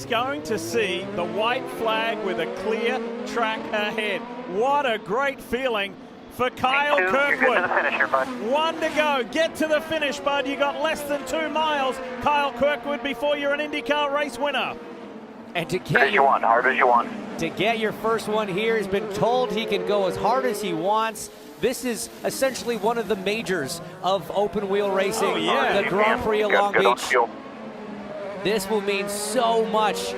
he's going to see the white flag with a clear track ahead. What a great feeling for Kyle Kirkwood. One to go. Get to the finish, bud. You got less than 2 miles, Kyle Kirkwood, before you're an IndyCar race winner. And to get hard as you want. To get your first one here, he's been told he can go as hard as he wants. This is essentially one of the majors of open wheel racing, the Grand Prix of Long Beach. This will mean so much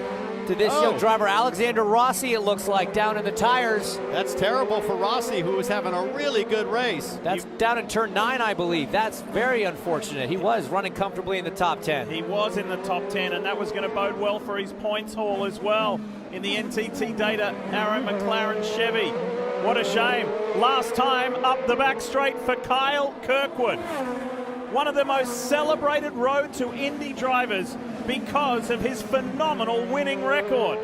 to this young driver, Alexander Rossi, it looks like, down in the tires. That's terrible for Rossi, who was having a really good race. That's down in turn 9, I believe. That's very unfortunate. He was running comfortably in the top 10. He was in the top 10, and that was going to bode well for his points haul as well. In the NTT data, Arrow McLaren Chevy. What a shame. Last time up the back straight for Kyle Kirkwood. One of the most celebrated Road to Indy drivers because of his phenomenal winning record.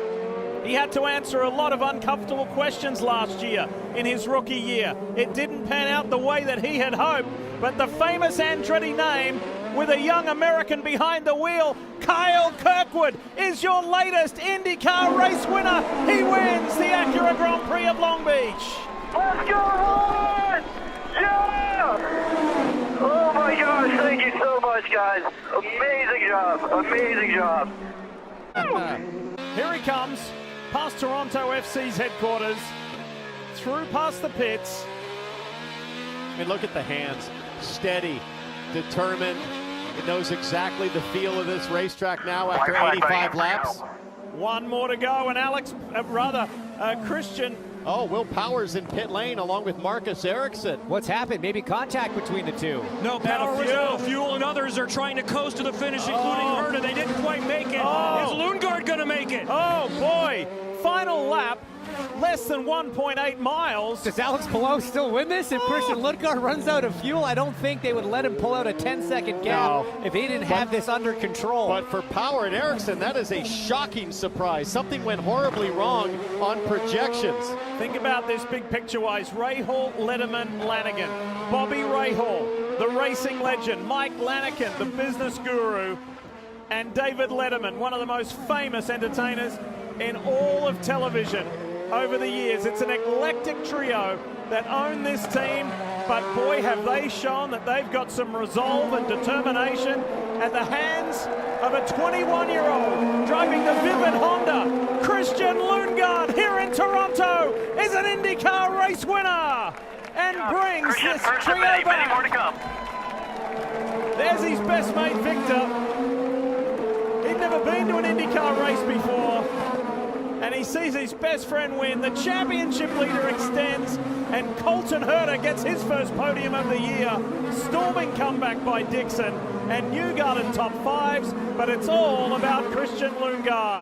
He had to answer a lot of uncomfortable questions last year in his rookie year. It didn't pan out the way that he had hoped, but the famous Andretti name with a young American behind the wheel, Kyle Kirkwood, is your latest IndyCar race winner. He wins the Acura Grand Prix of Long Beach. Let's go, Lord! Yeah! Oh my gosh, thank you so much, guys. Amazing job, amazing job. Here he comes, past Toronto FC's headquarters, through past the pits. I mean, look at the hands. Steady, determined. He knows exactly the feel of this racetrack now after 85 laps. One more to go, and Christian. Oh, Will Powers in pit lane along with Marcus Ericsson. What's happened? Maybe contact between the two. No power, no fuel, and others are trying to coast to the finish, including Herta. They didn't quite make it. Is Lundgaard going to make it? Oh, boy. Final lap, less than 1.8 miles. Does Alex Palou still win this? If Christian Lundgaard runs out of fuel, I don't think they would let him pull out a 10-second gap if he didn't have this under control. But for Power and Ericsson, that is a shocking surprise. Something went horribly wrong on projections. Think about this big picture-wise. Rahal, Letterman, Lanigan. Bobby Rahal, the racing legend. Mike Lanigan, the business guru. And David Letterman, one of the most famous entertainers in all of television over the years. It's an eclectic trio that own this team, but boy, have they shown that they've got some resolve and determination at the hands of a 21-year-old driving the Vivid Honda. Christian Lundgaard here in Toronto is an IndyCar race winner and brings this trio back. Many more to come. There's his best mate, Victor. He'd never been to an IndyCar race before, and he sees his best friend win. The championship leader extends, and Colton Herta gets his first podium of the year. Storming comeback by Dixon, and Newgarden top 5s, but it's all about Christian Lundgaard.